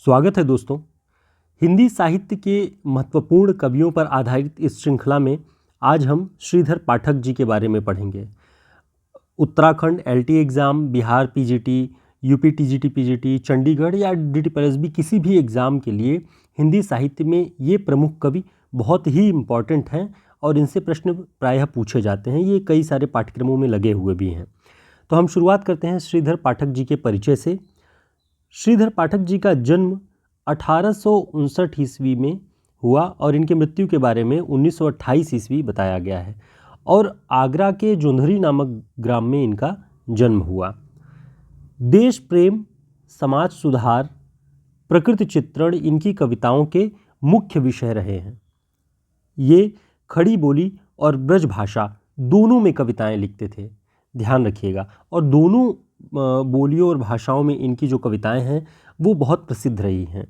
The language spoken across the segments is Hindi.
स्वागत है दोस्तों। हिंदी साहित्य के महत्वपूर्ण कवियों पर आधारित इस श्रृंखला में आज हम श्रीधर पाठक जी के बारे में पढ़ेंगे। Uttarakhand LT exam, Bihar PGT, UP TGT PGT, Chandigarh या डीटीपीएसबी किसी भी एग्ज़ाम के लिए हिंदी साहित्य में ये प्रमुख कवि बहुत ही इम्पॉर्टेंट हैं और इनसे प्रश्न प्रायः पूछे जाते हैं। ये कई सारे पाठ्यक्रमों में लगे हुए भी हैं। तो हम शुरुआत करते हैं श्रीधर पाठक जी के परिचय से। श्रीधर पाठक जी का जन्म 1859 ईस्वी में हुआ और इनकी मृत्यु के बारे में 1928 ईस्वी बताया गया है और आगरा के जोंधरी नामक ग्राम में इनका जन्म हुआ। देश प्रेम, समाज सुधार, प्रकृति चित्रण इनकी कविताओं के मुख्य विषय रहे हैं। ये खड़ी बोली और ब्रज भाषा दोनों में कविताएं लिखते थे, ध्यान रखिएगा। और दोनों बोलियों और भाषाओं में इनकी जो कविताएं हैं वो बहुत प्रसिद्ध रही हैं।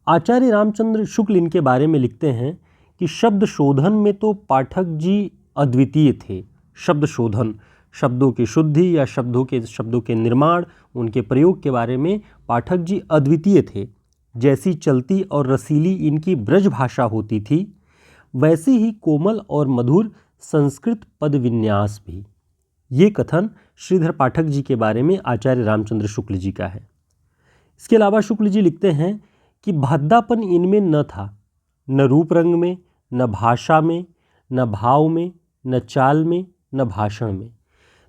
आचार्य रामचंद्र शुक्ल इनके बारे में लिखते हैं कि शब्द शोधन में तो पाठक जी अद्वितीय थे। शब्द शोधन, शब्दों की शुद्धि या शब्दों के निर्माण, उनके प्रयोग के बारे में पाठक जी अद्वितीय थे। जैसी चलती और रसीली इनकी ब्रज भाषा होती थी, वैसी ही कोमल और मधुर संस्कृत पद विन्यास भी। ये कथन श्रीधर पाठक जी के बारे में आचार्य रामचंद्र शुक्ल जी का है। इसके अलावा शुक्ल जी लिखते हैं कि भद्दापन इनमें न था, न रूप रंग में, न भाषा में, न भाव में, न चाल में, न भाषण में।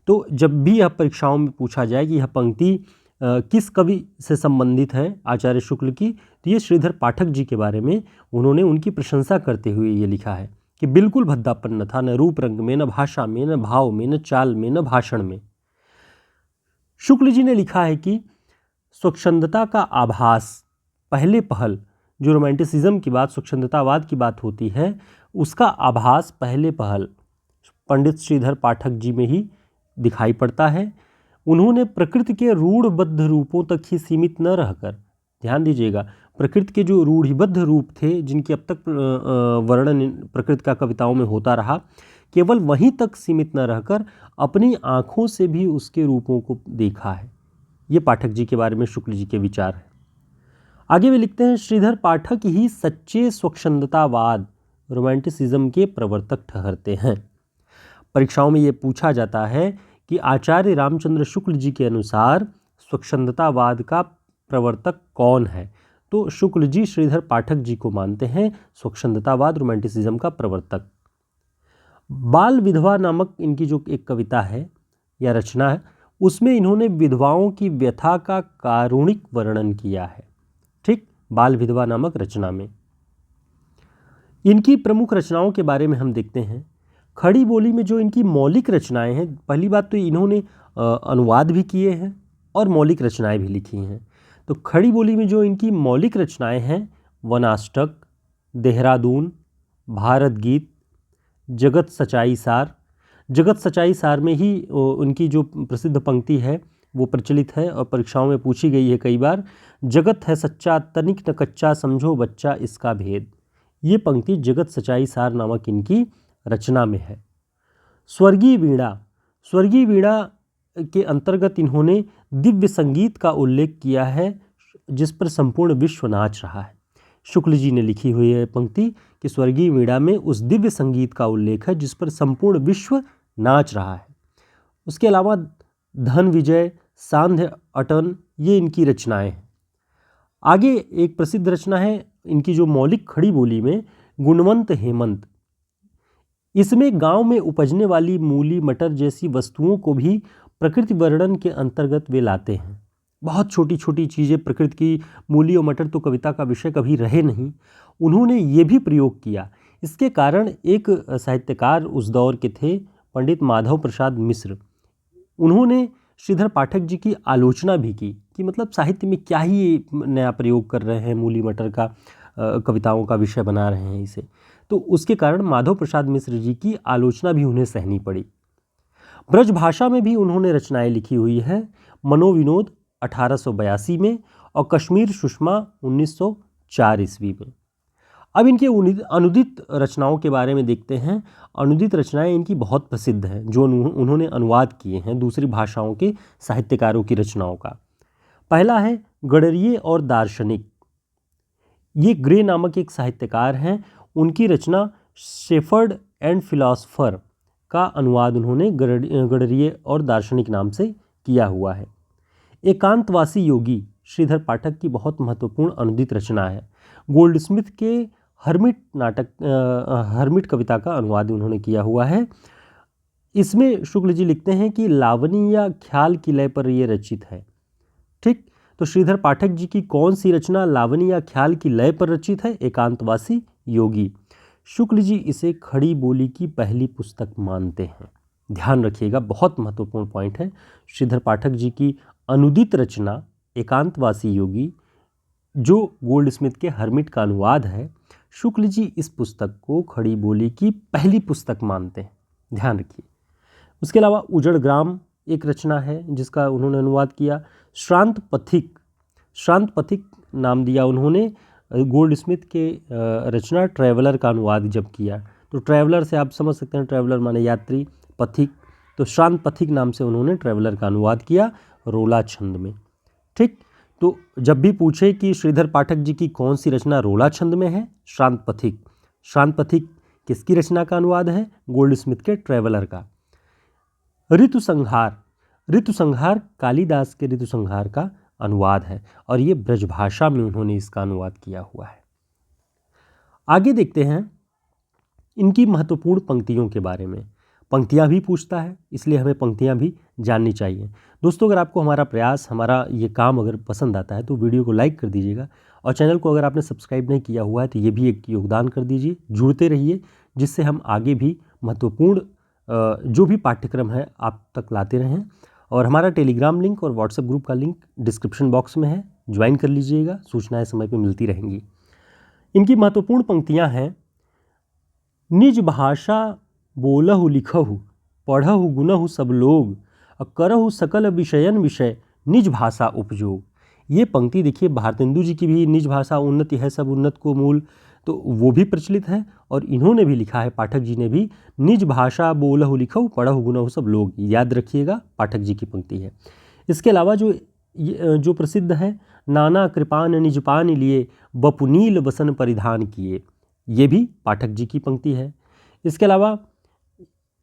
तो जब भी यह परीक्षाओं में पूछा जाए कि यह पंक्ति किस कवि से संबंधित है आचार्य शुक्ल की, तो ये श्रीधर पाठक जी के बारे में उन्होंने उनकी प्रशंसा करते हुए ये लिखा है कि बिल्कुल भद्दापन न था, न रूप रंग में, न भाषा में, न भाव में, न चाल में, न भाषण में। शुक्ल जी ने लिखा है कि स्वच्छंदता का आभास पहले पहल, जो रोमांटिसिज्म की बात, स्वच्छंदतावाद की बात होती है, उसका आभास पहले पहल पंडित श्रीधर पाठक जी में ही दिखाई पड़ता है। उन्होंने प्रकृति के रूढ़बद्ध रूपों तक ही सीमित न रहकर, ध्यान दीजिएगा, प्रकृति के जो रूढ़िबद्ध रूप थे जिनकी अब तक वर्णन प्रकृति का कविताओं में होता रहा, केवल वहीं तक सीमित न रहकर अपनी आँखों से भी उसके रूपों को देखा है। ये पाठक जी के बारे में शुक्ल जी के विचार हैं। आगे वे लिखते हैं, श्रीधर पाठक ही सच्चे स्वच्छंदतावाद, रोमांटिसिज्म के प्रवर्तक ठहरते हैं। परीक्षाओं में ये पूछा जाता है कि आचार्य रामचंद्र शुक्ल जी के अनुसार स्वच्छंदतावाद का प्रवर्तक कौन है, तो शुक्ल जी श्रीधर पाठक जी को मानते हैं स्वच्छंदतावाद, रोमांटिसिज्म का प्रवर्तक। बाल विधवा नामक इनकी जो एक कविता है या रचना है, उसमें इन्होंने विधवाओं की व्यथा का कारुणिक वर्णन किया है। ठीक, बाल विधवा नामक रचना में। इनकी प्रमुख रचनाओं के बारे में हम देखते हैं। खड़ी बोली में जो इनकी मौलिक रचनाएं हैं, पहली बात तो इन्होंने अनुवाद भी किए हैं और मौलिक रचनाएं भी लिखी हैं। तो खड़ी बोली में जो इनकी मौलिक रचनाएं हैं, वनाष्टक, देहरादून, भारत गीत, जगत सच्चाई सार। जगत सच्चाई सार में ही उनकी जो प्रसिद्ध पंक्ति है वो प्रचलित है और परीक्षाओं में पूछी गई है कई बार, जगत है सच्चा तनिक न कच्चा, समझो बच्चा इसका भेद। ये पंक्ति जगत सच्चाई सार नामक इनकी रचना में है। स्वर्गीय वीणा, स्वर्गीय वीणा के अंतर्गत इन्होंने दिव्य संगीत का उल्लेख किया है जिस पर संपूर्ण विश्व नाच रहा है। शुक्ल जी ने लिखी हुई है पंक्ति कि स्वर्गीय वीणा में उस दिव्य संगीत का उल्लेख है जिस पर संपूर्ण विश्व नाच रहा है। उसके अलावा धन विजय, सांध्य अटन, ये इनकी रचनाएं हैं। आगे एक प्रसिद्ध रचना है इनकी जो मौलिक खड़ी बोली में, गुणवंत हेमंत। इसमें गांव में उपजने वाली मूली मटर जैसी वस्तुओं को भी प्रकृति वर्णन के अंतर्गत वे लाते हैं। बहुत छोटी छोटी चीज़ें, प्रकृति की मूली और मटर तो कविता का विषय कभी रहे नहीं, उन्होंने ये भी प्रयोग किया। इसके कारण एक साहित्यकार उस दौर के थे, पंडित माधव प्रसाद मिश्र। उन्होंने श्रीधर पाठक जी की आलोचना भी की कि मतलब साहित्य में क्या ही नया प्रयोग कर रहे हैं, मूली मटर का कविताओं का विषय बना रहे हैं इसे। तो उसके कारण माधव प्रसाद मिश्र जी की आलोचना भी उन्हें सहनी पड़ी। ब्रज भाषा में भी उन्होंने रचनाएं लिखी हुई हैं। मनोविनोद 1882 में और कश्मीर सुषमा 1904 ईस्वी में। अब इनके अनुदित रचनाओं के बारे में देखते हैं। अनुदित रचनाएं इनकी बहुत प्रसिद्ध हैं जो उन्होंने अनुवाद किए हैं दूसरी भाषाओं के साहित्यकारों की रचनाओं का। पहला है गडरिये और दार्शनिक, ये ग्रे नामक एक साहित्यकार हैं। उनकी रचना शेफर्ड एंड फिलॉसफर का अनुवाद उन्होंने गडरिये और दार्शनिक नाम से किया हुआ है। एकांतवासी योगी श्रीधर पाठक की बहुत महत्वपूर्ण अनुदित रचना है। गोल्डस्मिथ के हर्मिट कविता का अनुवाद उन्होंने किया हुआ है। इसमें शुक्ल जी लिखते हैं कि लावनी या ख्याल की लय पर यह रचित है। ठीक, तो श्रीधर पाठक जी की कौन सी रचना लावनी या ख्याल की लय पर रचित है? एकांतवासी योगी। शुक्ल जी इसे खड़ी बोली की पहली पुस्तक मानते हैं। ध्यान रखिएगा, बहुत महत्वपूर्ण पॉइंट है। श्रीधर पाठक जी की अनुदित रचना एकांतवासी योगी, जो गोल्डस्मिथ के हर्मिट का अनुवाद है, शुक्ल जी इस पुस्तक को खड़ी बोली की पहली पुस्तक मानते हैं। ध्यान रखिए। उसके अलावा उजड़ ग्राम एक रचना है जिसका उन्होंने अनुवाद किया। श्रांत पथिक नाम दिया उन्होंने गोल्डस्मिथ के रचना ट्रैवलर का अनुवाद जब किया। तो ट्रैवलर से आप समझ सकते हैं, ट्रैवलर माने यात्री, पथिक, तो श्रांत पथिक नाम से उन्होंने ट्रैवलर का अनुवाद किया रोला छंद में। ठीक, तो जब भी पूछे कि श्रीधर पाठक जी की कौन सी रचना रोला छंद में है, श्रांत पथिक किसकी रचना का अनुवाद है? गोल्डस्मिथ के ट्रैवलर का। ऋतु संहार कालिदास के ऋतु संहार का अनुवाद है और ये ब्रजभाषा में उन्होंने इसका अनुवाद किया हुआ है। आगे देखते हैं इनकी महत्वपूर्ण पंक्तियों के बारे में। पंक्तियां भी पूछता है, इसलिए हमें पंक्तियां भी जाननी चाहिए। दोस्तों, अगर आपको हमारा प्रयास, हमारा ये काम अगर पसंद आता है तो वीडियो को लाइक कर दीजिएगा और चैनल को अगर आपने सब्सक्राइब नहीं किया हुआ है तो ये भी एक योगदान कर दीजिए। जुड़ते रहिए, जिससे हम आगे भी महत्वपूर्ण जो भी पाठ्यक्रम है आप तक लाते रहें। और हमारा टेलीग्राम लिंक और व्हाट्सएप ग्रुप का लिंक डिस्क्रिप्शन बॉक्स में है, ज्वाइन कर लीजिएगा, सूचनाएं समय पर मिलती रहेंगी। इनकी महत्वपूर्ण पंक्तियां हैं। निज भाषा बोलहु लिखहु पढ़हु गुनहु सब लोग करहु सकल विषयन विषय निज भाषा उपयोग। ये पंक्ति देखिए, भारतेंदु जी की भी निज भाषा उन्नति है सब उन्नत को मूल, तो वो भी प्रचलित है और इन्होंने भी लिखा है, पाठक जी ने भी, निज भाषा बोलहु लिखहु पढ़हु गुनहु सब लोग। याद रखिएगा, पाठक जी की पंक्ति है। इसके अलावा जो प्रसिद्ध है, नाना कृपान निजपान लिए बपुनील वसन परिधान किए, ये भी पाठक जी की पंक्ति है। इसके अलावा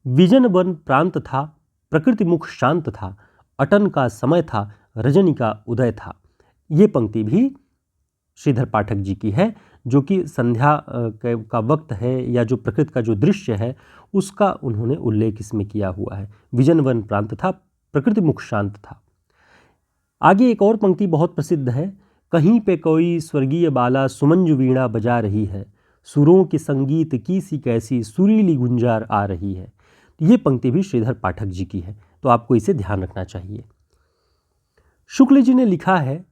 विजन वन प्रांत था, प्रकृति मुख शांत था, अटन का समय था, रजनी का उदय था, ये पंक्ति भी श्रीधर पाठक जी की है, जो कि संध्या का वक्त है या जो प्रकृति का जो दृश्य है उसका उन्होंने उल्लेख इसमें किया हुआ है। विजन वन प्रांत था, प्रकृति मुख शांत था। आगे एक और पंक्ति बहुत प्रसिद्ध है। कहीं पे कोई स्वर्गीय बाला सुमंजु वीणा बजा रही है, सुरों के संगीत की सी कैसी सुरीली गुंजार आ रही है। ये पंक्ति भी श्रीधर पाठक जी की है, तो आपको इसे ध्यान रखना चाहिए। शुक्ल जी ने लिखा है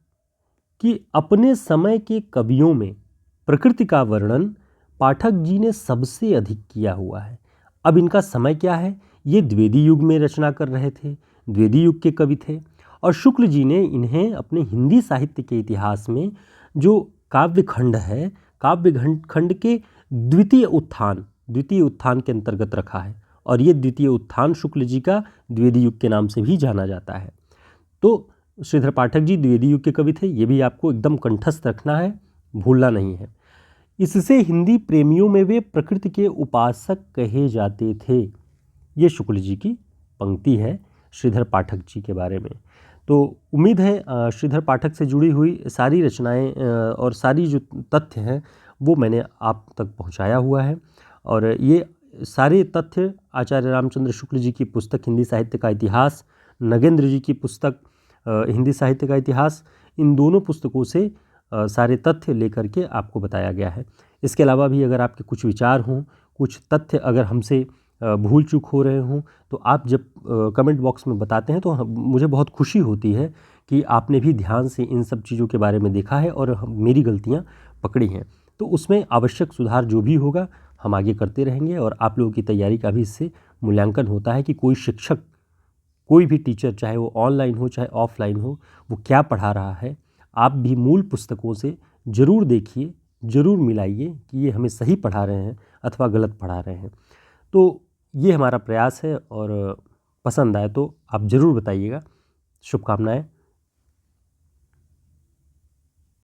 कि अपने समय के कवियों में प्रकृति का वर्णन पाठक जी ने सबसे अधिक किया हुआ है। अब इनका समय क्या है? ये द्विवेदी युग में रचना कर रहे थे, द्विवेदी युग के कवि थे और शुक्ल जी ने इन्हें अपने हिंदी साहित्य के इतिहास में जो काव्य खंड है, काव्य खंड के द्वितीय उत्थान के अंतर्गत रखा है और ये द्वितीय उत्थान शुक्ल जी का द्विवेदी युग के नाम से भी जाना जाता है। तो श्रीधर पाठक जी द्विवेदी युग के कवि थे, ये भी आपको एकदम कंठस्थ रखना है, भूलना नहीं है। इससे हिंदी प्रेमियों में वे प्रकृति के उपासक कहे जाते थे। ये शुक्ल जी की पंक्ति है श्रीधर पाठक जी के बारे में। तो उम्मीद है श्रीधर पाठक से जुड़ी हुई सारी रचनाएं और सारी जो तथ्य हैं वो मैंने आप तक पहुंचाया हुआ है और ये सारे तथ्य आचार्य रामचंद्र शुक्ल जी की पुस्तक हिंदी साहित्य का इतिहास, नगेंद्र जी की पुस्तक हिंदी साहित्य का इतिहास, इन दोनों पुस्तकों से सारे तथ्य लेकर के आपको बताया गया है। इसके अलावा भी अगर आपके कुछ विचार हों, कुछ तथ्य अगर हमसे भूल चूक हो रहे हों तो आप जब कमेंट बॉक्स में बताते हैं तो मुझे बहुत खुशी होती है कि आपने भी ध्यान से इन सब चीज़ों के बारे में देखा है और मेरी गलतियाँ पकड़ी हैं। तो उसमें आवश्यक सुधार जो भी होगा हम आगे करते रहेंगे और आप लोगों की तैयारी का भी इससे मूल्यांकन होता है कि कोई शिक्षक, कोई भी टीचर, चाहे वो ऑनलाइन हो चाहे ऑफलाइन हो, वो क्या पढ़ा रहा है। आप भी मूल पुस्तकों से ज़रूर देखिए, ज़रूर मिलाइए कि ये हमें सही पढ़ा रहे हैं अथवा गलत पढ़ा रहे हैं। तो ये हमारा प्रयास है और पसंद आए तो आप ज़रूर बताइएगा। शुभकामनाएं।